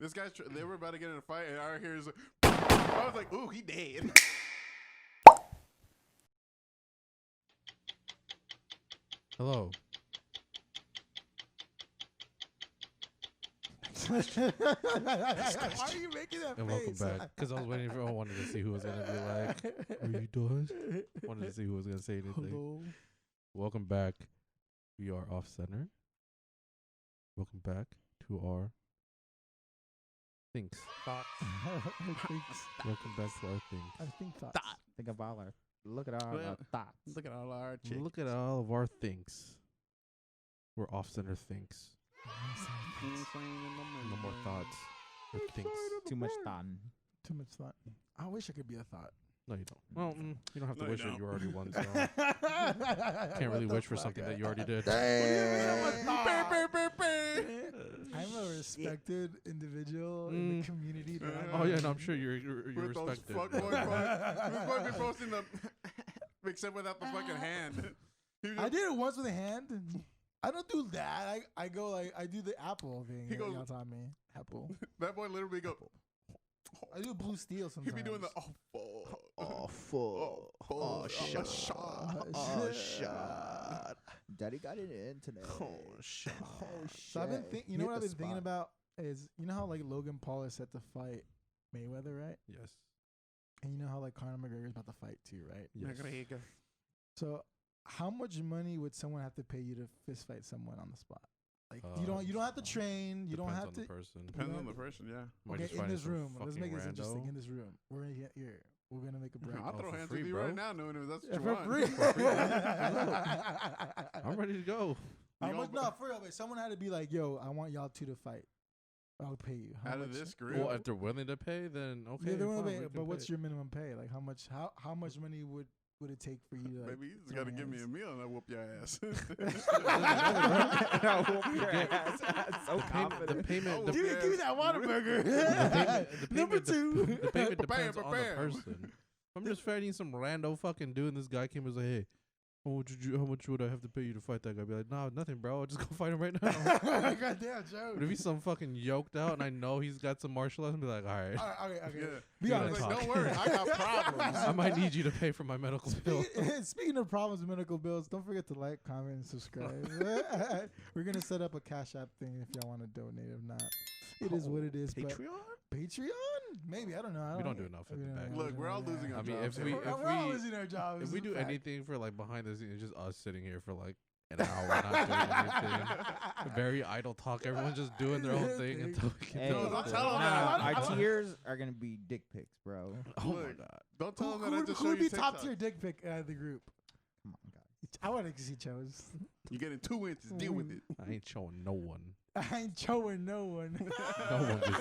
This guy's they were about to get in a fight, and I hear I was like, ooh, he dead. Hello. Why are you making that And face? welcome back. Because I was waiting I wanted to see who was going to be like, are you done? Wanted to see who was going to say anything. Hello. Welcome back. We are off center. Welcome back to our Thinks. Thoughts. Welcome back to our Thinks. I think thoughts. Think of all our. Look at all our thoughts. Look at all our chicks. Look at all of our Thinks. We're off center Thinks. No more thoughts. Or Thinks. Too much thought. Too much thought. I wish I could be a thought. No, you don't. Well, you don't have to No, you wish it. don't. You already won, so can't really wish for something that you already did. I'm a respected individual in the community. That I'm Oh yeah, in. no, I'm sure you're With those respected. fucking posting the, except without the fucking hand. I did it once with a hand. I don't do that. I go like I do the Apple thing. He goes- y'all taught me Apple. That boy literally go. I do blue steel He sometimes. be doing the fuck. Oh, shit. shot. Daddy got it in today. shit. So I've been you know what I've been thinking about is you know how like Logan Paul is set to fight Mayweather, right? Yes. And you know how like Conor McGregor's about to fight too, right? Yes. So how much money would someone have to pay you to fist fight someone on the spot? Like you don't have to train, you don't Depends have on to. the person. Depends on the person, yeah. Might Okay, just in find this some room, let's fucking make this interesting. rando. In this room, we're gonna get here. We're gonna make a break. I'll Oh, throw for hands free, with you bro. right now, knowing if that's what you For want. free. For free. I'm ready to go. How You much? gonna- No, for real. But someone had to be like, "Yo, I want y'all two to fight. I'll pay you." How Out of much? this group. Well, if they're willing to pay, then okay. Yeah, they wanna fine, pay, we but can what's pay. your minimum pay? Like, how much money would it take for you to? Like, Maybe you just throw got to give me a hands? meal and I whoop your ass. I'll whoop your ass. So The confident. payment. Oh, The, Give me that Whataburger. Number the, two. the payment Prepare, depends on the prepare. person. I'm just fighting some rando fucking dude, and this guy came and was like, "Hey, how much would I have to pay you to fight that guy?" I'd be like, "No, nothing, bro. I'll just go fight him right now." Goddamn, Joe. But if he's some fucking yoked out, and I know he's got some martial arts, I'd be like, "All right, Okay. Yeah. Be You gotta honest. talk. Like, don't worry, I got problems. I might need you to pay for my medical bill." Speaking of problems with medical bills, don't forget to like, comment, and subscribe. We're gonna set up a Cash App thing if y'all want to donate. If not, it is what it is. Patreon? But Patreon? Maybe I don't know. We don't do enough in the back. Look, we're all losing our I mean, jobs. if we- here. if we're all we- losing our jobs. If we it's a do fact. anything for like behind the scenes, it's just us sitting here for like an hour not doing anything. Very idle talk. Everyone's just doing their own thing until we Hey, get No, to don't the tell floor. him that. Our tears are gonna be dick pics, bro. Oh my Look. god. Don't tell Who, them that I who, just who show would you be top TikTok. tier dick pic out of the group? Come on, guys. I want to see Chose. You're getting 2 inches. Deal with it. I ain't showing no one. I ain't showing no one. No one gets this.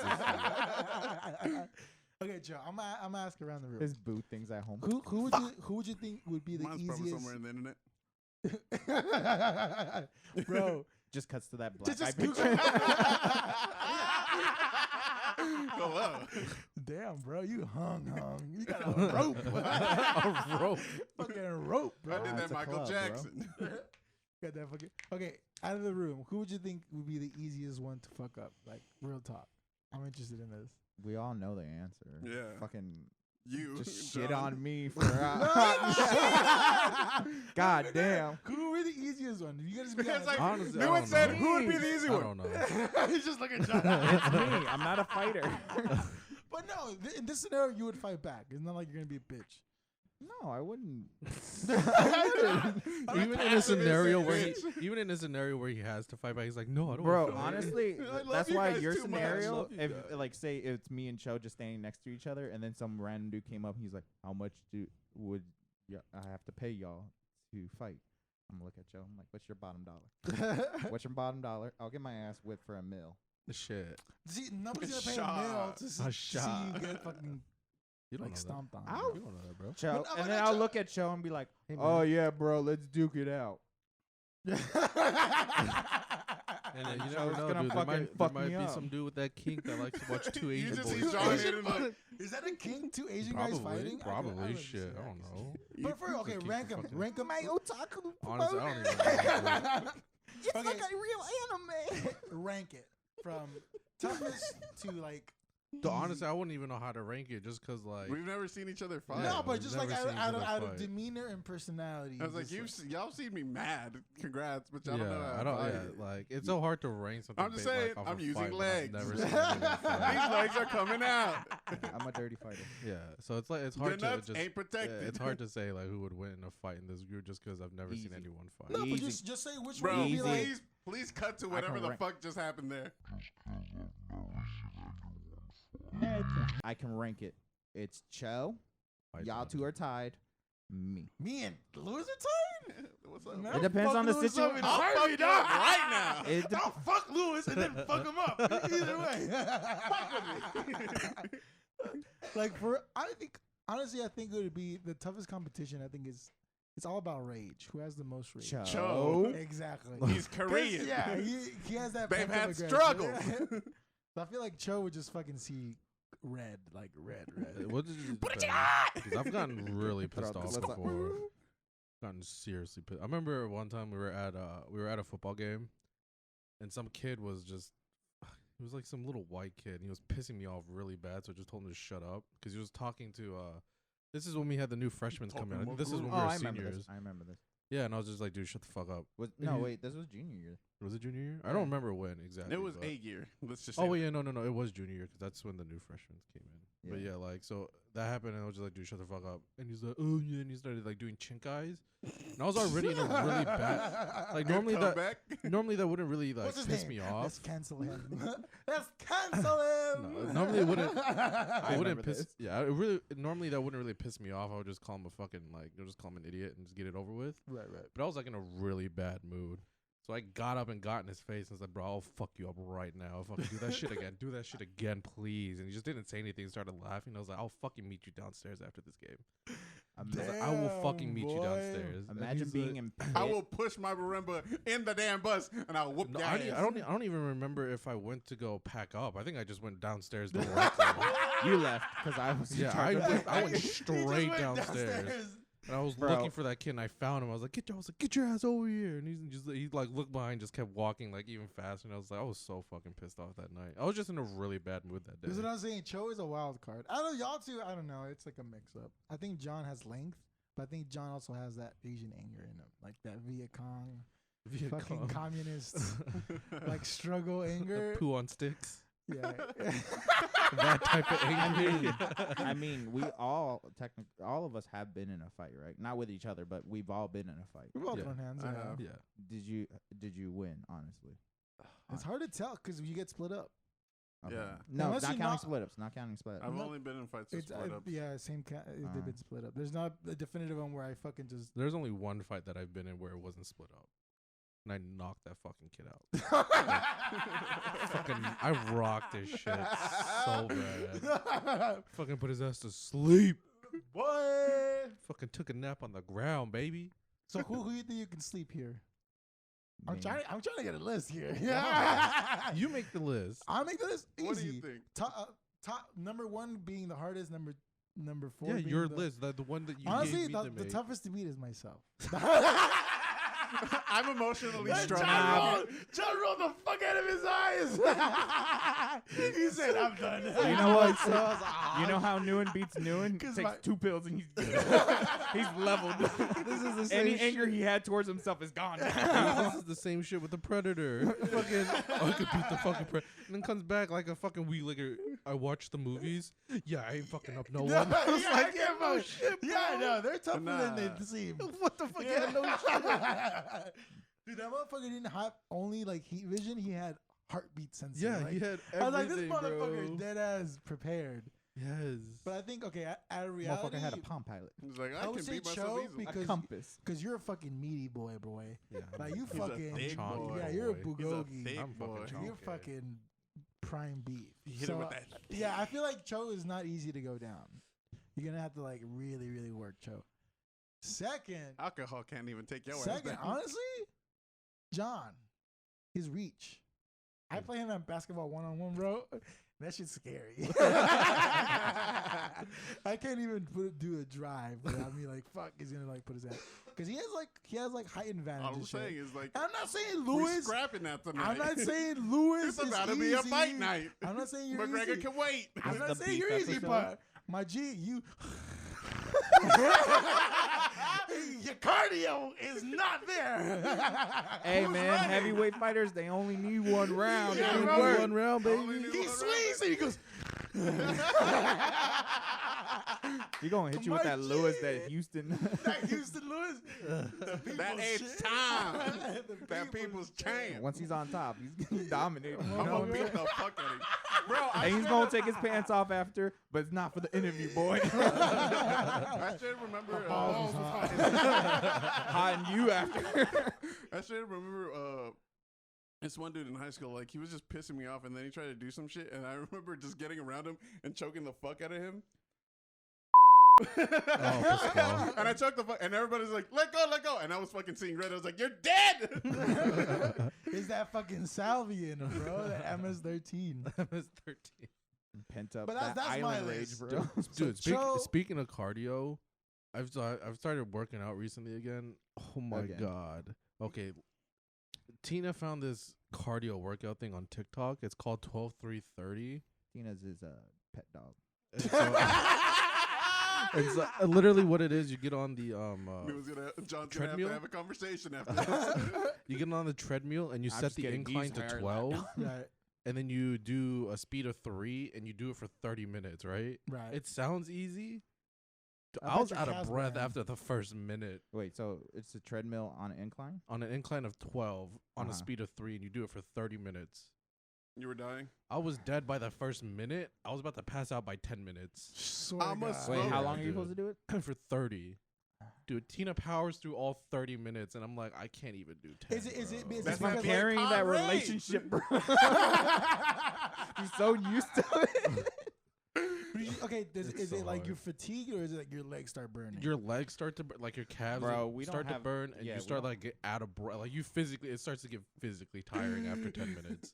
Okay, Joe. I'm gonna ask around the room. His boo things at home. Who would you think would be the Mine's probably easiest? somewhere in the internet. Bro, Just cuts to that black just eye Google. picture. Go up. Damn, bro, you hung. You got a rope. A rope. Fucking rope, bro. I did that it's a Michael club, bro. Jackson. Got that fucking. Okay, out of the room, who would you think would be the easiest one to fuck up? Like real talk. I'm interested in this. We all know the answer. Yeah. Fucking You. just shit John. on me for God damn. Who would be the easiest one? You gotta just be It's honest. like, Honestly, no I one don't said know. who would be the easy I one. don't know. He's just looking at John. It's me. I'm not a fighter. But no, in this scenario, you would fight back. It's not like you're gonna be a bitch. No, I wouldn't. Even in a scenario where he has to fight back, he's like, "No, I don't." Bro, wanna fight." honestly, I love that's you why guys your too much. scenario, Love you if guys. like say it's me and Cho just standing next to each other, and then some random dude came up, and he's like, "How much would I have to pay y'all to fight?" I'm gonna look at Joe. I'm like, "What's your bottom dollar? What's your bottom dollar? I'll get my ass whipped for $1 million." Shit. See, nobody's A gonna pay shot. a meal to see shot. you get fucking You don't like know stomped on. that. Ow. You don't know that, bro. Cho, But no, and but then no, I'll Cho- look at Cho and be like, Hey, "Oh man. yeah, bro, let's duke it out." And then you Joe's never know, gonna dude. There fucking might fuck me be up. some dude with that kink that likes to watch two You Asian just boys. see John fight. hitting like, Is that a king? Two Asian guys fighting? Probably. Shit, I don't know. But for okay, keep rank them. fucking- Rank them. otaku. Honestly, I don't even know. It's Okay. like a real anime. Rank it from toughest to like. Honestly, I wouldn't even know how to rank it just because, like, We've never seen each other fight. No, but we've just like never seen each out other of fight. demeanor and personality. I was like, y'all seen me mad. Congrats, but y'all don't know how I don't. to fight. Yeah, like it's so hard to rank something. I'm just big, saying, like, off I'm a using fight when I've legs. never seen anyone fight. These legs are coming out. I'm a dirty fighter. Yeah, so it's like it's The hard to nuts just. ain't protected. It's hard to say like who would win in a fight in this group just because I've never seen Easy. anyone fight. No, but Easy. just say which Bro, one would be Easy. like. please cut to I whatever can the rank- fuck just happened there. I can rank it. It's Cho. Fight Y'all on. two are tied. Me. Me and Lewis are tied? What's up? Man, It depends fuck on the Lewis situation. up and I'll hurt fuck me, you dog. up right now. It dep- I'll fuck Lewis and then fuck him up. Either way. Like I think it would be the toughest competition. I think is it's all about rage. Who has the most rage? Cho. Exactly. He's 'Cause, Korean. Yeah, he has that. They've pent-up had aggression. struggles. So I feel like Cho would just fucking see red. What did you Because I've gotten really pissed off Let's- before. Gotten seriously pissed. I remember one time we were at a football game, and some kid was just. He was like some little white kid, and he was pissing me off really bad. So I just told him to shut up because he was talking to. This is when we had the new freshmen come in. I think this is when we were I remember seniors. this. I remember this. Yeah, and I was just like, dude, shut the fuck up. No, wait. This was junior year. Was it junior year? I don't remember when exactly. It was but- 8 year. Let's just. Oh say wait, yeah, no, it was junior year because that's when the new freshmen came in. But Yeah. yeah, like so that happened, and I was just like, dude, shut the fuck up. And he's like, oh yeah, and he started like doing chink eyes, and I was already in a really bad. Like Good normally comeback. that wouldn't really like What's his piss name? me off. Let's cancel him. Let's cancel him. No, normally it wouldn't. I It wouldn't remember piss. this. Yeah, it really. Normally that wouldn't really piss me off. I would just call him a fucking just call him an idiot and just get it over with. Right. But I was like in a really bad mood. So I got up and got in his face and was like, bro, I'll fuck you up right now. Fucking do that shit again. Do that shit again, please. And he just didn't say anything. Started laughing. I was like, I'll fucking meet you downstairs after this game. I was like, I will fucking meet you boy. downstairs. And Imagine he's being like, in. I will push my marimba in the damn bus and I'll whoop No, your I ass. don't even remember if I went to go pack up. I think I just went downstairs directly. You left because I was. in Yeah, charge of it. I went He just straight went downstairs. And I was Bro. looking for that kid, and I found him. I was like, "Get your ass over here!" And he like looked behind, just kept walking like even faster. And I was like, I was so fucking pissed off that night. I was just in a really bad mood that day. This is what I'm saying. Cho is a wild card. I don't know, y'all two. I don't know. It's like a mix up. I think John has length, but I think John also has that Asian anger in him, like that Viet Cong, Viet fucking Cong. communist, like struggle anger. Poo on sticks. Yeah. That type of anger. I mean, we all all of us have been in a fight, right? Not with each other, but we've all been in a fight. We've all Yeah. thrown hands. I Yeah. have. Yeah. Did you win? Honestly, It's hard to tell because you get split up. Okay. Yeah. No, Unless not you counting not- split ups. Not counting split ups. I've No, only been in fights with It's split ups. yeah, same. They've been split up. There's not a definitive one where I fucking just. There's only one fight that I've been in where it wasn't split up, and I knocked that fucking kid out. Fucking, I rocked his shit so bad. Fucking put his ass to sleep. What? Fucking took a nap on the ground, baby. So who you think you can sleep here? I'm Me. trying to get a list here. You make the list. I'll make the list easy. What do you think? Top number one being the hardest. Number four. Yeah, being your the, list, the one that you Honestly, gave me to the make. toughest to beat is myself. I'm emotionally John strong. rolled the fuck out of his eyes. He said, "I'm done." You know what? You know how Nguyen beats Nguyen? 'Cause Takes my- 2 pills and he's leveled. This is the same Any anger he had towards himself is gone. This is the same shit with the Predator. Fucking, I could beat the fucking Predator. And then comes back like a fucking week later. I watched the movies. Yeah, I ain't fucking up no one. I was like, yeah, bro, shit, bro. Yeah, no, they're tougher Nah. than they seem. What the fuck? Yeah, no shit. Dude, that motherfucker didn't have only like heat vision. He had heartbeat sensor. Yeah, like, he had I was like, this everything, motherfucker bro. dead ass prepared. Yes. But I think okay, out of reality, Motherfucker had a Palm Pilot. He's like, I I would can say beat myself Cho easily. because- A compass. because you're a fucking meaty boy. Yeah, Like you He's a fucking thick boy. yeah, you're a boy. He's a bulgogi. thick I'm fucking boy. chonky. You're fucking prime beef. He hit him with that. Yeah, I feel like Cho is not easy to go down. You're gonna have to like really, really work Cho. Second, Alcohol can't even take your ass second, down. honestly, John, his reach. I play him at basketball 1-on-1, bro. That shit's scary. I can't even do a drive without me like, fuck, he's gonna like put his hand. Because he has like height advantage. All I'm saying is like, I'm not saying we're Lewis. scrapping that tonight. I'm not saying Lewis. It's about to be a fight night. I'm not saying you're McGregor easy. can wait. I'm not the saying beef you're easy, episode? but my G, you. Your cardio is not there. Hey man, heavyweight fighters, they only need one round. Yeah, to do bro. work. One round, Only baby. need He one swings and he goes. He gonna hit you with that My Lewis, G. that Houston. That Houston Lewis. That ain't time. That people's champ. Once he's on top, he's dominating. You I'm know gonna what I'm beat the saying? fuck out of him, bro. And he's gonna take his pants off after, but it's not for the interview, boy. I should remember. balls was hot. Hot and you after. I should remember. This one dude in high school, like he was just pissing me off, and then he tried to do some shit, and I remember just getting around him and choking the fuck out of him. Pascal. And I choked the fuck, and everybody's like, "Let go!" And I was fucking seeing red. I was like, "You're dead!" Is that fucking salvia in him, bro? That MS-13. MS-13. Pent up. But that's that my island rage, list. bro. Dude, Cho- speaking of cardio, I've started working out recently again. Oh my Again. god. Okay, Tina found this cardio workout thing on TikTok. It's called 12-3-30. Tina's his pet dog. And so, it's literally what it is. You get on the John's treadmill? gonna have to have a conversation after this. you get on the treadmill and you I'm set just the getting incline these to hairs 12, Right, and then you do a speed of 3, and you do it for 30 minutes. Right? right. It sounds easy. I I bet was your out of calves breath burn. after the first minute. Wait, so it's a treadmill on an incline? On an incline of 12 on a Uh-huh. speed of 3, and you do it for 30 minutes. You were dying. I was dead by the first minute. I was about to pass out by 10 minutes. Swear I'm to a God. smoker. Wait, how yeah, long are you dude. supposed to do it? For 30. Dude, Tina powers through all 30 minutes, and I'm like, I can't even do 10. Is it- bro. is That's it not because- fair. Carrying Tom that Ray. relationship, bro. He's so used to it. Okay, is It's it so like hard. you're fatigued or is it like your legs start burning? Your legs start to like your calves Bro, we don't start to have- burn, and yeah, you we start don't- like get out of breath. Like you physically, it starts to get physically tiring after 10 minutes.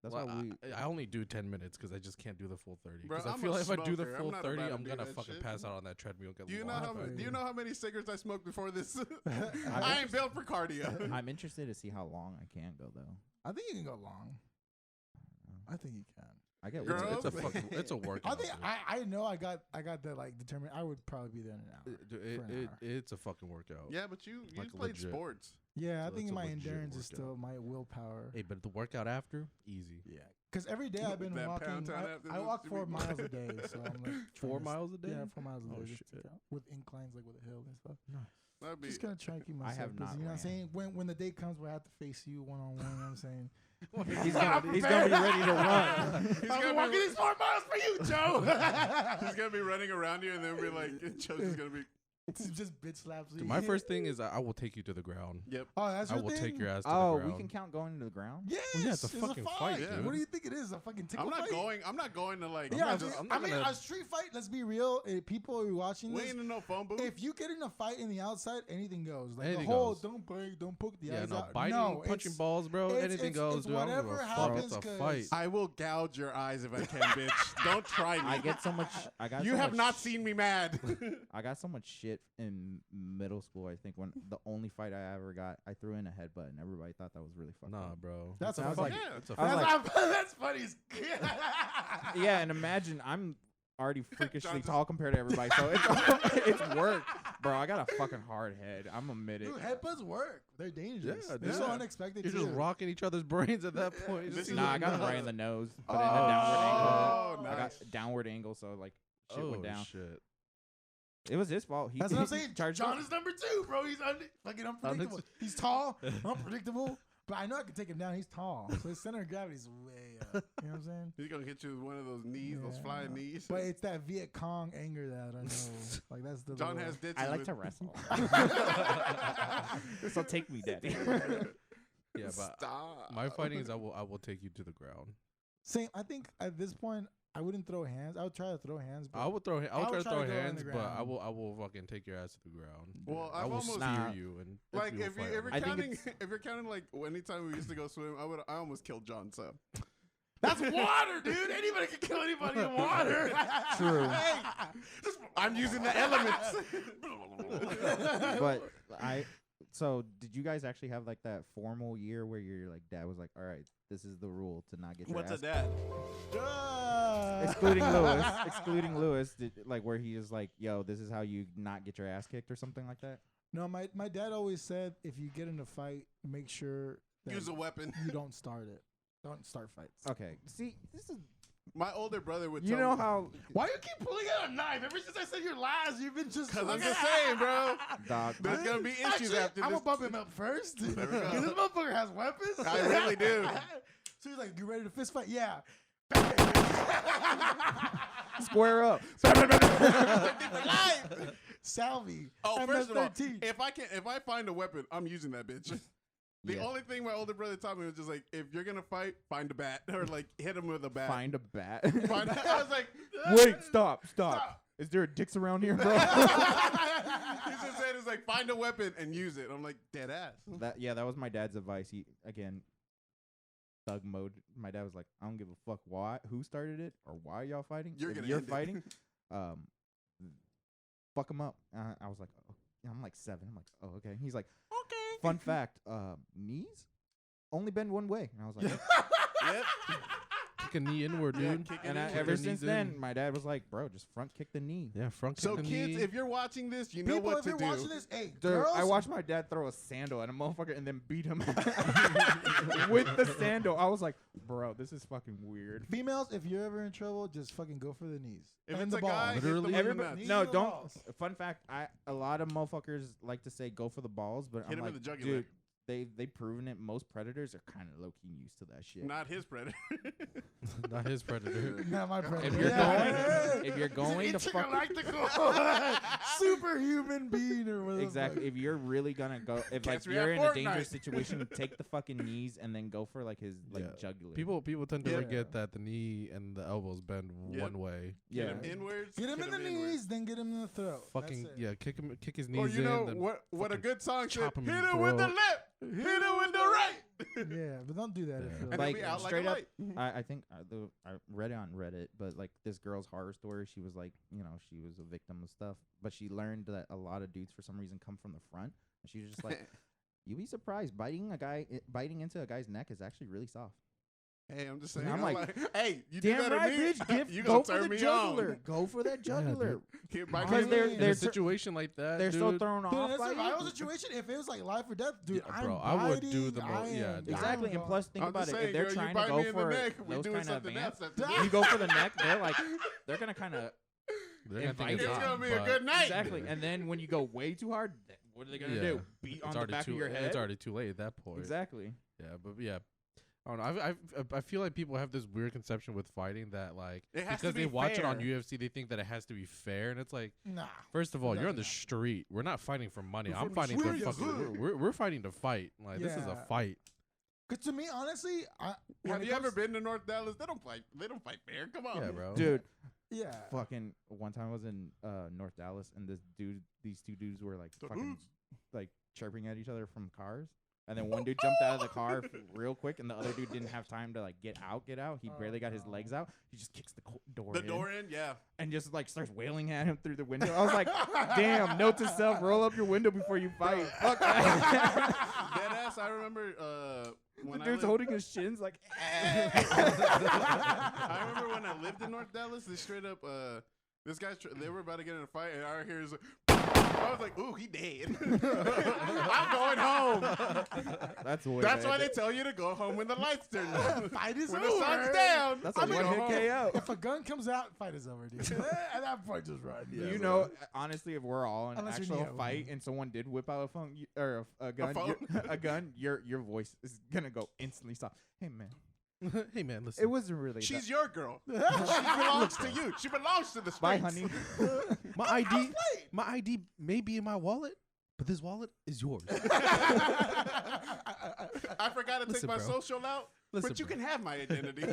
That's Well, why we. I only do 10 minutes because I just can't do the full 30. Bro, Because I I'm feel a like if I do the smoker. I'm full not 30, about to I'm do gonna that fucking shit. pass out on that treadmill. Get Do you know how lost. do you know how many cigarettes I smoked before this? I ain't built for cardio. I'm interested to see how long I can go though. I think you can go long. I think you can. I get Girl, weird. It's a fucking, it's a workout. I think dude. I know I got that like determined. I would probably be there in an hour. Dude, for an hour. it's a fucking workout. Yeah, but you Like played legit. sports. Yeah, I So think it's a my legit endurance is workout. still my willpower. Hey, but the workout after, easy. Yeah, because every day I've been That walking. pound town after I this walk should 4 be- miles a day, so I'm like 4 trying to miles a day? Yeah, 4 miles a Oh, day just to shit. count, with inclines like with a hill and stuff. That'd be Just gonna try and keep myself have busy. not You know what I'm ran. saying? When the day comes where I have to face you one on one, you know what I'm saying? He's gonna be ready to run. He's I'm gonna walking be, these 4 miles for you, Joe. he's gonna be running around you, and then be like, Joe's just gonna be. Just bitch slaps you. Dude, my first thing is I will take you to the ground. Yep. Oh, that's I your will thing? take your ass to Oh, the we ground. can count going to the ground. Yes, Well, yeah, it's a fucking fight, dude. What do you think it is? A fucking tickle I'm not fight? going. I'm not going to like. Yeah, I'm just- not I'm not I mean, gonna- a street fight. Let's be real. People who are watching we this. ain't in no phone booth. If you get in a fight in the outside, anything goes. Like Anything the whole goes. don't break, don't poke the Yeah, eyes no, out. biting, no, punching it's- balls, bro. Anything it's goes, dude. I don't give whatever a fuck. happens It's a 'cause- fight. I will gouge your eyes if I can, bitch. Don't try me. I get so much. I got. You so have much not seen me mad. I got so much shit in middle school. I think when the only fight I ever got, I threw in a headbutt, and everybody thought that was really fucked Nah, up. bro. That's I was funny. like, yeah. It's a I was fight. That's funny. yeah, and imagine I'm already freakishly John's- tall compared to everybody, so it's it's work, bro. I got a fucking hard head. I'm admit it. Dude, headbutts work. They're dangerous. Yeah, They're so yeah. unexpected. You're too. just rocking each other's brains at that point. This Just is- Nah, I got him nuts. right in the nose, but Oh, in a downward angle. Oh, I got nice. downward angle, so like shit Oh went down. shit. It was his fault. That's what I'm saying. charged John me. is number 2, bro. He's fucking unpredictable. He's tall, unpredictable. But I know I can take him down. He's tall, so his center of gravity is way up. You know what I'm saying? He's gonna hit you with one of those knees, those Yeah. flying knees. But it's that Viet Cong anger that I know. Like that's the John little- has ditches. I like with- to wrestle. So take me, daddy. Yeah, but Stop. my fighting is I will take you to the ground. Same. I think at this point I wouldn't throw hands. I would try to throw hands. But I will throw. I will try to throw go on the hands, but I ground. will. I will fucking take your ass to the ground. Well, I I've will almost- steer Nah. you and Like we will if fight you're on I it. think counting, it's- if you're counting like anytime we used to go swim, I almost killed John. So That's water, dude. Anybody can kill anybody in water. True. Hey, I'm using the elements. But so did you guys actually have like that formal year where your like dad was like, all right, this is the rule to not get your What's a ass dad? excluding Lewis, like where he is like, yo, this is how you not get your ass kicked or something like that? No, my dad always said if you get in a fight, make sure that Use a weapon. you don't start it. Don't start fights. Okay. See, this is My older brother would you tell know me. how Why you keep pulling out a knife? Ever since I said your lies, you've been just. Because I'm just saying, bro. dog There's going to be issues Actually, after I'm this. gonna bump him up first. There we go. 'Cause this motherfucker has weapons. I really do. So he's like, "You ready to fist fight?" Yeah. square up. Salvi. Oh, first of all, MS-13. if I find a weapon, I'm using that bitch. The Yeah. only thing my older brother taught me was just like, if you're gonna fight, find a bat or like hit him with a bat. Find a bat. I was like, Wait, stop. Is there a dicks around here, bro? He just said it's like find a weapon and use it. I'm like dead ass. that was my dad's advice. He again, thug mode. My dad was like, I don't give a fuck who started it or why y'all fighting. You're If gonna you're end it." fighting, fuck them up. I was like, oh. I'm like 7. I'm like, oh, okay. He's like, Okay. fun fact, knees only bend one way. And I was like, Yep. Kick a knee inward, Yeah, dude. kick it and in. ever Knees since in. then, my dad was like, bro, just front kick the knee. Yeah, front So kick the kids, knee. if you're watching this, you know People, what if to you're do. watching this, hey, Dude, girls, I watched my dad throw a sandal at a motherfucker and then beat him with the sandal. I was like, bro, this is fucking weird. females, if you're ever in trouble, just fucking go for the knees. If And it's the a balls. guy, hit Literally. them in the Everybody, nuts. Knees no, or the don't. balls? Fun fact: a lot of motherfuckers like to say go for the balls, but Hit I'm him in like, the jugular. dude, they've proven it. Most predators are kind of low key used to that shit. Not his predator. Not his predator. Not my predator. If you're Yeah. going, if you're going to fuck, Intergalactical superhuman being or whatever. exactly. If you're really gonna go, if like Catch me you're at in a dangerous Fortnite. situation, take the fucking knees and then go for like his like Yeah. jugular. People tend to Yeah. forget that the knee and the elbows bend Yep. one way. Get yeah. him inwards. Get him hit in the inwards. knees, then get him in the throat. Fucking That's it. yeah, kick his Or knees you know in. then what a fucking good song said? chop him Hit in it the with the throat. left. Hit it with the right. Yeah, but don't do that. Yeah. If you're And then Like, we out like a straight up, light. I think I read it on Reddit, but like this girl's horror story, she was like, you know, she was a victim of stuff, but she learned that a lot of dudes for some reason come from the front, and she was just like, you'd be surprised, biting into a guy's neck is actually really soft. Hey, I'm just saying. I'm like, hey, you do Damn that right, to me, bitch. you Go gonna for turn the me jugular. on. Go for that jugular. Keep my Because gun they're- in. in they're a situation like that, They're dude, so thrown Dude, off in a by survival you. situation, if it was like life or death, dude, Yeah, I'm bro, I would do biting, the mo- I yeah, am dude. Exactly, and down, plus think I'm about just it. saying, If they're girl, trying you to bite go me in the for neck, we those doing kind of something advanced, else after this. you go for the neck, they're gonna kind of they're gonna think Invite it's It's hot, gonna be a but good night. exactly. And then when you go way too hard, what are they gonna Yeah. do? Beat on It's the already back too of your head? It's already too late at that point. Exactly. Yeah, but yeah. I don't know. I feel like people have this weird conception with fighting that like It has to because be they watch it on fair. UFC, they think that it has to be fair, and it's like, Nah. first of all, you're on the doesn't happen. street. We're not fighting for money. We're I'm from the fighting to street. fucking. We're fighting to fight. Like this is a Yeah. fight. Cause to me, honestly, when Have it you ever comes- been to North Dallas? They don't fight. They don't fight fair. Come on, Yeah, bro. Dude, Yeah. fucking one time I was in North Dallas and these two dudes were like The fucking dudes. like chirping at each other from cars. And then one dude jumped out of the car real quick, and the other dude didn't have time to like get out. He barely got his legs out. He just kicks the door The in door in, yeah. and just like starts wailing at him through the window. I was like, damn, note to self, roll up your window before you fight. Fuck that. Dead ass. I remember The when I dude's lived, holding his shins like, I remember when I lived in North Dallas. They straight up. This guy's. They were about to get in a fight, and I hear is. I was like, "Ooh, he dead." I'm going home. that's way That's bad. why they tell you to go home when the lights turn on. Fight is When over. the sun's down. That's a I'm gonna one go hit home. KO. If a gun comes out, fight is over, dude. At that point, just run. You know, honestly, if we're all in an Unless you're actual Neo. fight and someone did whip out a phone or a gun, phone? your voice is gonna go instantly stop. Hey man, Hey man, listen. it wasn't really. She's your girl. She belongs to you. She belongs to the streets. Bye, honey. my ID may be in my wallet, but this wallet is yours. I forgot to Listen, take my bro. social out, Listen, but you bro. can have my identity.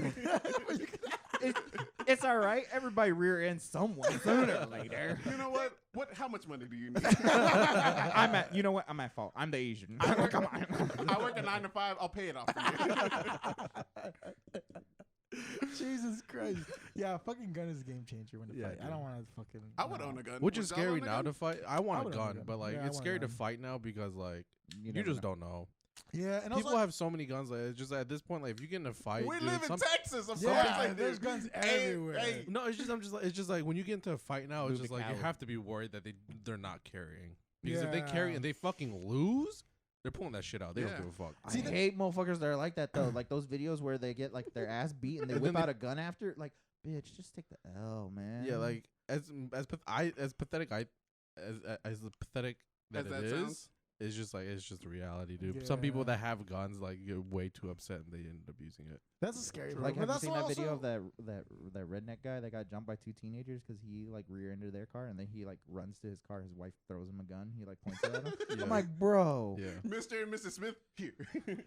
It's all right. Everybody rear ends someone sooner or later. You know what? How much money do you need? You know what? I'm at fault. I'm the Asian. Come on. I work a 9 to 5. I'll pay it off for you. Jesus Christ. Yeah, fucking gun is a game changer when to Yeah, fight. I dude. don't want to fucking. I would own a gun. Which Would is y'all scary own a now gun? to fight. I I want would a own a gun, gun. but like Yeah, I it's want a scary to gun. fight now because like you never just know. don't know. Yeah, and People also, have so many guns. Like it's just at this point, like if you get in a fight, We dude, live in some- Texas. I'm yeah, sorry. there's guns everywhere. hey. No, it's just it's just like when you get into a fight now, it's Move just the like you coward. have to be worried that they're not carrying because if they carry Yeah. and they fucking lose, they're pulling that shit out. They Yeah. don't give a fuck. I See, the- hate motherfuckers that are like that though. Like those videos where they get like their ass beat and they And whip then out a gun after. Like, bitch, just take the L, man. Yeah, like as pathetic as pathetic that As it that is. sounds. It's just like it's just a reality, dude. Some people Yeah. that have guns like get way too upset and they end up using it. That's a scary part. Like, But have you that's seen that video also- of that redneck guy that got jumped by 2 teenagers because he like rear-ended their car and then he like runs to his car. His wife throws him a gun. He like points it at him. Yeah. I'm like, bro. Yeah. Mr. and Mrs. Smith here.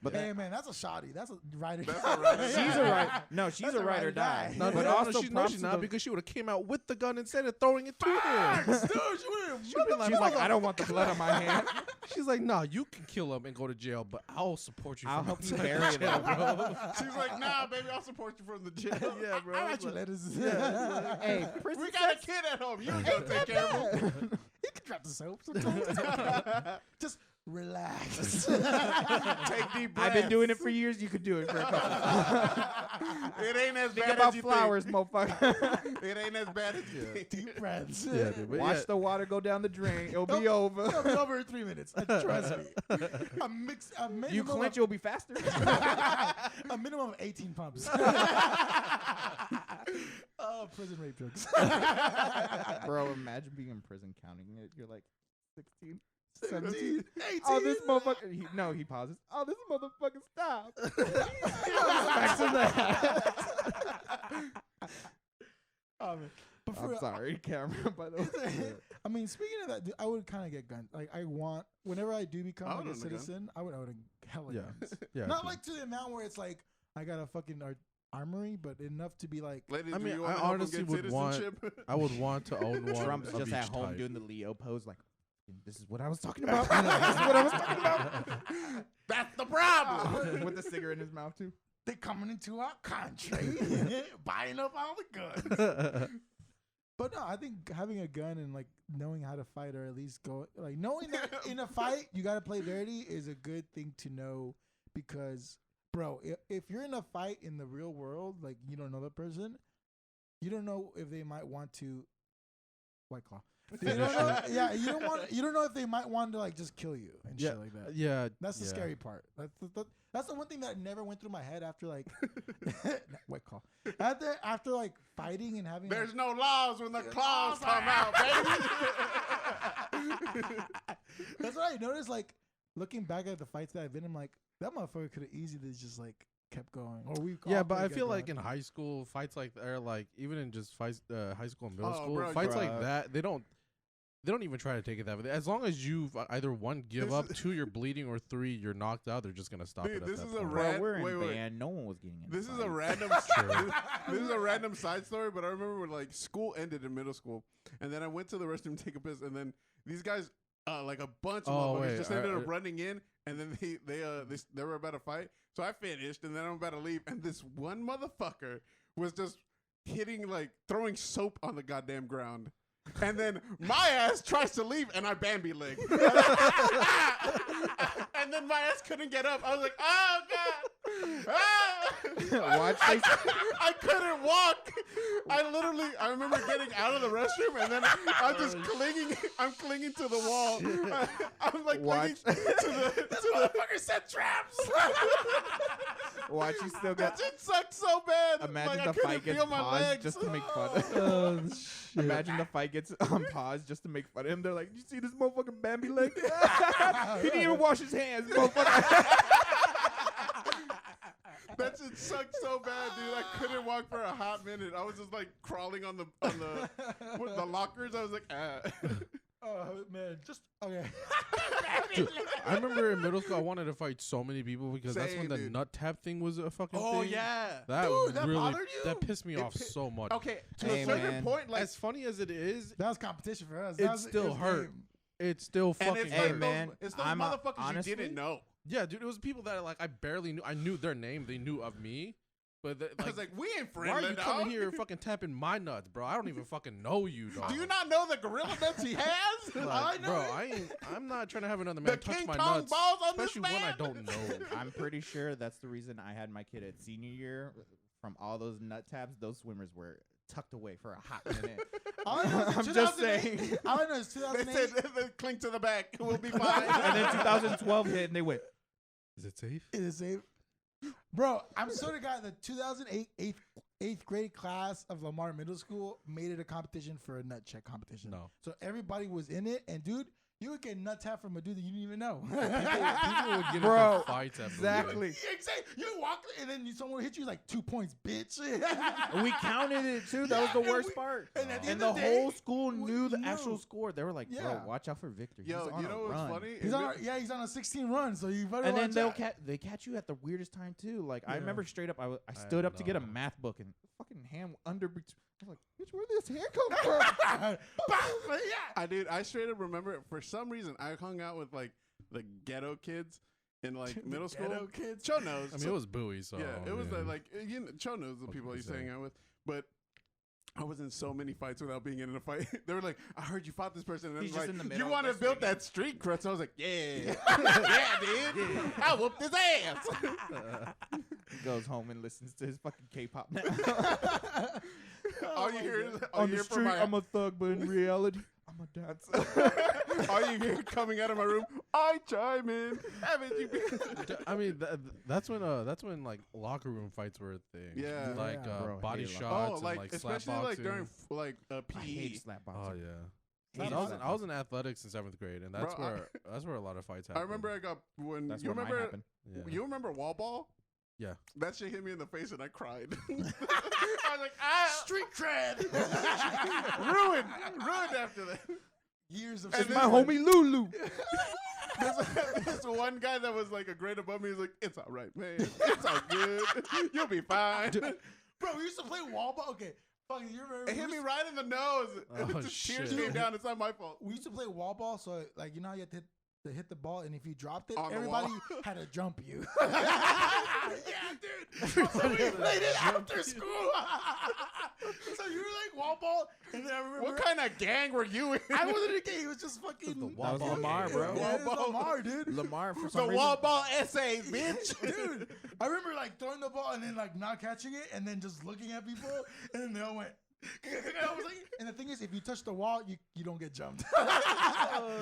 But Hey that, man, that's a shoddy. That's a ride or That's die. a ride or she's die. a right. No, she's That's a a ride or die. No, but no, also she's props to not the- because she would have came out with the gun instead of throwing it to him. Dude, you would've- she's like, I don't want the blood on my hand. She's like, nah, you can kill him and go to jail, but I'll support you. I'll from help you outside bury jail, them. bro. She's like, nah, baby, I'll support you from the jail. Yeah, bro. I It's write you like- letters. Hey, prison We got a sex- kid at home. You gotta take care of him. You can drop the soap sometimes. Just relax. Take deep breaths. I've been doing it for years. You could do it for a couple. It ain't as Think bad about as you flowers, motherfucker. think. It ain't as bad as you think. Deep breaths. Yeah, dude. But Watch yeah, the water go down the drain. It'll Nope. be over. It'll be over in 3 minutes. Trust me. A minimum You clench, you'll be faster. a minimum of 18 pumps. Oh, prison rape jokes. Bro, imagine being in prison counting it. You're like 16, 17. 18. Oh, this motherfucker. He pauses. Oh, this motherfucker stop. Back to that. Oh, man. But for I'm real, sorry, camera, by the way. I mean, speaking of that, dude, I would kind of get guns. Like, I want, whenever I do become I like would a own a gun. citizen, I would own a hella yeah, guns. yeah. Not dude. like to the amount where it's like, I got a fucking armory, but enough to be like, Ladies, I do mean, you I want to help him honestly get would want- citizenship? I would want to own one. Trump's of just each at home type. doing the Leo pose, like, this is what I was talking about. This is what I was talking about. That's the problem. With the cigarette in his mouth, too. they coming into our country, buying up all the guns. But no, I think having a gun and like knowing how to fight, or at least go like knowing that in a fight you got to play dirty is a good thing to know, because bro, if you're in a fight in the real world, like you don't know the person, you don't know if they might want to White Claw. You don't know, yeah, you don't know if they might want to like just kill you and Yeah, shit like that. yeah. That's the yeah. scary part. That's the one thing that never went through my head after like White Claw. After like fighting and having There's like, no laws when the claws claws come are out, baby. that's what I noticed. Like looking back at the fights that I've been in, like that motherfucker could have easily just like kept going. Or we Yeah, all but I could've feel kept like going. in high school fights like or like even in just fights, high school and middle Oh, school bro, fights bro. like that, they don't even try to take it that way. As long as you either one give This up, is- two you're bleeding, or three you're knocked out, they're just gonna stop Dude, it. At this that is a point. rat- Bro, we're in wait, wait. band. No one was getting in. This is a fight. random. True. This is a random side story, but I remember when like school ended in middle school, and then I went to the restroom to take a piss, and then these guys, like a bunch of Oh, motherfuckers, wait, just ended up running in, and then they were about to fight. So I finished, and then I'm about to leave, and this one motherfucker was just throwing soap on the goddamn ground. And then my ass tries to leave, and I Bambi leg. And then my ass couldn't get up. I was like, oh, God. Ah! Watch I couldn't walk. I remember getting out of the restroom, and then I'm just clinging to the wall. I'm like clinging Watch. to the motherfucker set traps. Watch, you still That got. shit sucked so bad. Imagine like, I the couldn't fight gets feel my paused legs. just to make fun. Oh, shit. Imagine the fight gets on pause just to make fun of him. They're like, "You see this motherfucking Bambi leg? He didn't even wash his hands, motherfucker." That shit sucked so bad, dude. I couldn't walk for a hot minute. I was just like crawling on the with the lockers. I was like, ah. Oh man, just okay. Dude, I remember in middle school I wanted to fight so many people because that's when Same, the dude. nut tap thing was a fucking Oh thing. yeah. That Dude, that really bothered you? that pissed me It off pi- so much. Okay, to Hey, a certain man. point, like As funny as it is, That was competition for us. It That was- still was hurt. game. it's still and fucking it's Hey, like hurt. man, it's those I'm motherfuckers honestly- you didn't know. Yeah, dude, it was people that like I barely knew. I knew their name. They knew of me. But I was like, we ain't why are friendly, you dog. coming here fucking tapping my nuts, bro? I don't even fucking know you, dog. Do you not know the gorilla nuts he has? Like, I know bro, it. I'm not trying to have another The man touch King my Kong nuts, balls on this especially one I man? don't know. I'm pretty sure that's the reason I had my kid at senior year. From all those nut taps, those swimmers were tucked away for a hot minute. All I know is I'm just 2008 saying. All I know is They 2008. said, they clink to the back. We'll be fine. And then 2012 hit, and they went. Is it safe? It is safe. Bro, I'm sort of guy. The 2008 eighth grade class of Lamar Middle School made it a competition for a nut check competition. No. So everybody was in it, and dude, you would get nut tap from a dude that you didn't even know. People would get Bro, into fights at exactly. Exactly. You walk, and then someone would hit you like 2 points, bitch. And we counted it too. That was Yeah, the and worst part. and at the And end the of the day, whole school we knew the knew. actual score. They were like, Yeah. "Bro, watch out for Victor. He's Yo, on you know a what's run." funny? he's on. Yeah, he's on a 16 run. So you better. And then watch they'll out. they catch you at the weirdest time too. Like I Yeah. remember straight up, I stood up to get a know. math book and fucking hand under. I was like, "Bitch, where did this hair come from?" I straight up remember it. For some reason, I hung out with like the ghetto kids in like middle school. Ghetto kids. Cho knows. I mean, it was Bowie, so yeah, it was yeah. like you know, Cho knows the What people I can used you to hang say? out with, but. I was in so many fights without being in a fight. They were like, "I heard you fought this person." And He's like, just in the you middle, want to just build swinging. that street cred? So I was like, "Yeah, yeah, dude, I whooped his ass." He goes home and listens to his fucking K-pop now. all you hear is all On you the hear from street, my I'm a thug, but in reality, I'm a dancer. all you hear coming out of my room. I chime in. Haven't you been? I mean, that's when like locker room fights were a thing. Yeah. like Yeah. Bro, body hate shots Oh, and like like slap especially like boxing. during like I PE. hate slap boxing. Oh yeah. Hate I was slap I was boxing. in athletics in 7th grade, and that's Bro, where a lot of fights I happened. remember I got when That's you where mine remember happened. Yeah. you remember wall ball. Yeah. That shit hit me in the face and I cried. I was like, ah, Street cred. ruined after that. Years of. And It's then my homie Lulu. This one guy that was like a grade above me. He's like, "It's all right, man. It's all good. You'll be fine." Bro, we used to play wall ball. Okay, fuck, you remember? It hit me right in the nose. Oh, Just tears shit. came down. It's not my fault. We used to play wall ball, so like you know how you have to hit the ball, and if you dropped it, On the everybody wall. had to jump you. Yeah, dude. So we played it after school. So you were like wall ball, and then I remember What kind of gang were you in? I wasn't in a game. It was just fucking The That wall was ball Lamar, game. bro. Yeah, it was Wall ball. Lamar, dude. Lamar for The some reason. wall ball essays, bitch. Dude, I remember like throwing the ball and then like not catching it, and then just looking at people, and then they all went. I was like, and the thing is, if you touch the wall, you don't get jumped.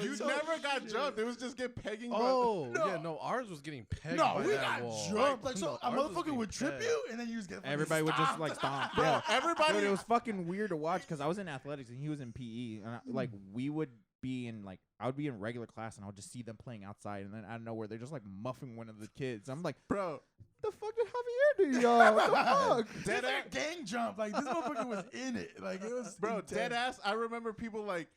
You So- never got jumped. It was just get pegging. Oh No. yeah, no, ours was getting pegged No, by we that got wall. jumped. Like, so No, a ours was motherfucker getting would trip pegged. you, and then you just get fucking Everybody would just stomped. like stomp. Bro, Yeah. everybody. Dude, it was fucking weird to watch because I was in athletics and he was in PE, and like we would be in like I would be in regular class and I would just see them playing outside, and then out of nowhere they're just like muffing one of the kids. I'm like, Bro, the fuck did Javier do, y'all? What the fuck? Dead ass gang jump. Like this motherfucker was in it. Like it was bro, intense. dead ass. I remember people like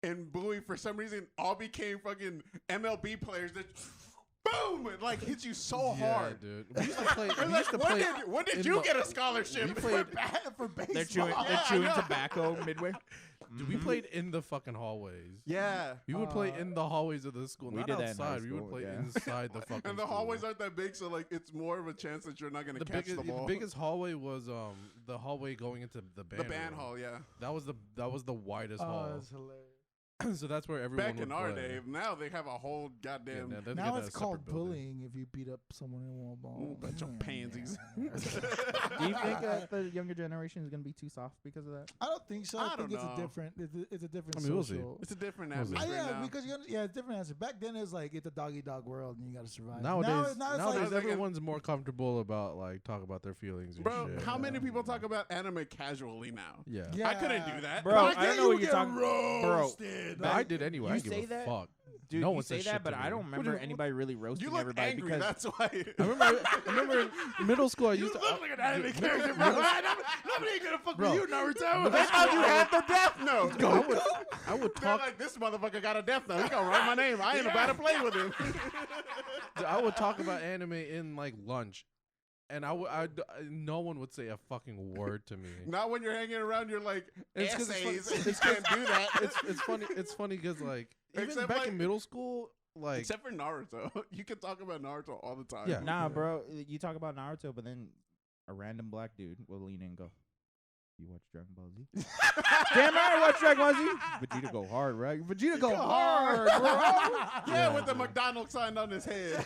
in Bowie for some reason all became fucking MLB players that boom and like hit you so Yeah, hard. dude. We used to play. It's We like, used to when play. did in you the- get a scholarship? We played. For baseball. They're chewing, Yeah, they're I chewing know. tobacco midway. Dude, we played in the fucking hallways. Yeah. We would play in the hallways of the school, we not did that in high outside. We would school, play yeah. inside the fucking. And the school. hallways aren't that big, so like it's more of a chance that you're not gonna The catch biggest, the ball. biggest hallway was the hallway going into the band. the band room. hall, yeah. That was the widest Oh, hall. that's hilarious. So that's where everyone Back would in our play. day, now they have a whole Yeah, goddamn they get Now that it's separate called building. bullying if you beat up someone in wall ball. bunch of Yeah, pansies. yeah. Do you think the younger generation is gonna be too soft because of that? I don't think so. I I think don't it's know. a different. It's a different I mean, we'll see. social. It's a different Was it? atmosphere Yeah, now. because it's different answer. Back then, it's like it's a doggy dog world, and you got to survive. Nowadays, now it's nowadays like, like- everyone's more comfortable about like talk about their feelings. And Bro, shit. how many people talk about anime casually now? Yeah. yeah, I couldn't do that. Bro, Back I don't then know you what would you're get talking- bro. roasted. But I did anyway. You I give say a that? fuck. Dude, No you one say says that, shit but to I me. don't remember anybody really roasting You look everybody angry. because That's why. I remember in middle school I You used look to. like an anime character, bro. Nobody ain't gonna fuck Bro. with you, Naruto. They thought you had the death note. I would They're talk. like, this motherfucker got a death note. He gonna write my name. I ain't about to play with him. I would talk about anime in like lunch, and no one would say a fucking word to me. Not when you're hanging around. You're like It's 'cause essays. it's You can't do that. It's funny. It's funny because like even Except, back like- in middle school, like Except for Naruto, you can talk about Naruto all the time. Yeah. nah, bro. You talk about Naruto, but then a random black dude will lean in and go, "You watch Dragon Ball Z?" Damn right, I watch Dragon Ball Z. Vegeta go hard, right? Vegeta go hard, bro. Yeah, with the McDonald's sign on his head.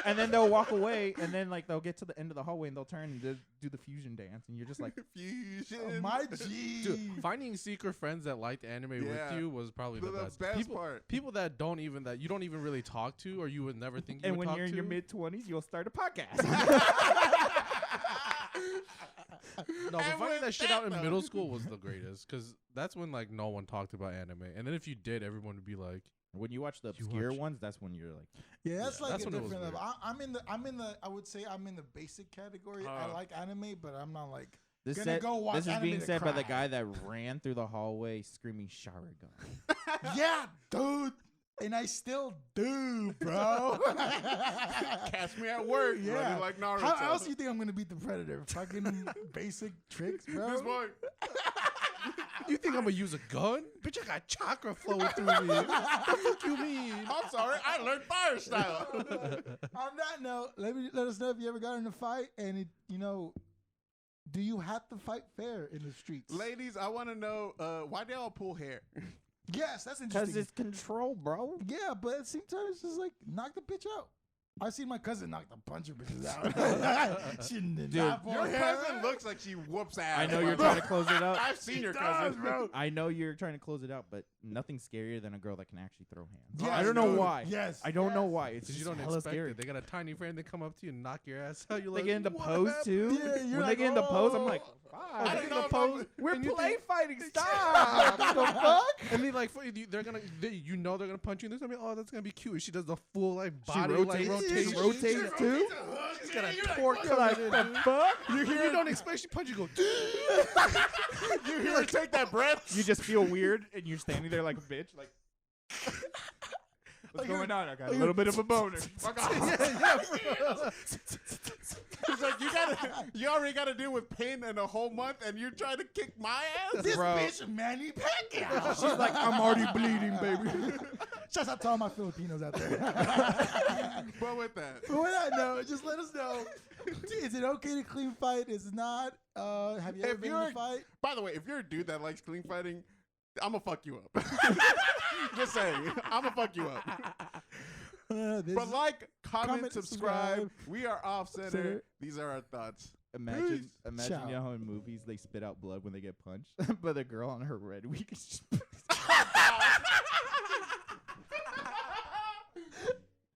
And then they'll walk away, and then like they'll get to the end of the hallway, and they'll turn and do the fusion dance, and you're just like, Fusion. My G. Dude, finding secret friends that liked anime Yeah. with you was probably the best. Part. People that you don't even really talk to, or you would never think you and would when talk you're in to. your mid-20s, you'll start a podcast. No, but And finding with that shit that, out in though- middle school was the greatest, because that's when like no one talked about anime, and then if you did, everyone would be like, When you watch the You obscure watch- ones, that's when you're like, Yeah, that's Yeah, like that's a when it was different level. weird. I'm in the. I would say I'm in the basic category. I like anime, but I'm not like. this, Gonna go watch this is anime being to said by the cry. guy that ran through the hallway screaming Sharingan. Yeah, dude. And I still do, bro. Catch me at work. Yeah. Running like Naruto. How else do you think I'm gonna beat the Predator? Fucking basic tricks, bro. This boy. "You think I'm gonna use a gun? Bitch, I got chakra flowing through me. What the fuck you mean?" I'm sorry. I learned fire style. On that note, let us know if you ever got in a fight, and it, do you have to fight fair in the streets? Ladies, I want to know why they all pull hair. Yes, that's Because interesting. it's control, bro. Yeah, but at the same time, it's just like knock the bitch out. I seen my cousin knock the bunch of bitches out. She did not pull Your hair. cousin looks like she whoops ass. I know you're trying to close it out. I've seen your does, cousin, bro. I know you're trying to close it out, but nothing's scarier than a girl that can actually throw hands. Yes, I don't know dude. why. Yes, I don't know yes. why. It's Because you just don't hella expect scary. it. They got a tiny friend. They come up to you and knock your ass out. You're They like, get into "What pose happened?" Yeah, too. you're When they like, get into pose, I'm "Oh." like, I "Fuck, don't know if pose. we're And you play think- fighting. Stop! What the fuck?" And then like they're gonna, they're gonna punch you. And they're gonna be, "Oh, that's gonna be cute." And she does the full like She body rotates. like She rotation. rotates too. She's got a torque You're like, coming "The in. Dude. fuck?" You don't expect she punch you. Go. You hear her take that breath? You just feel weird, and you're standing there like a bitch, like. What's going on? I got a little bit of a boner. Fuck off. It's like you already gotta deal with pain in a whole month, and you're trying to kick my ass. This Bro. bitch Manny Pacquiao. She's like, "I'm already bleeding, baby." Shouts out to all my Filipinos out there. But with that, But with that note, just let us know. Is it okay to clean fight? Is it not? Have you ever If been in you're- a fight? by the way, if you're a dude that likes clean fighting, I'm gonna fuck you up. Just saying, I'm gonna fuck you up. But like, comment, subscribe. We are off center. Center. These are our thoughts. Imagine Ciao. you know how in movies they spit out blood when they get punched, but the girl on her red wig is just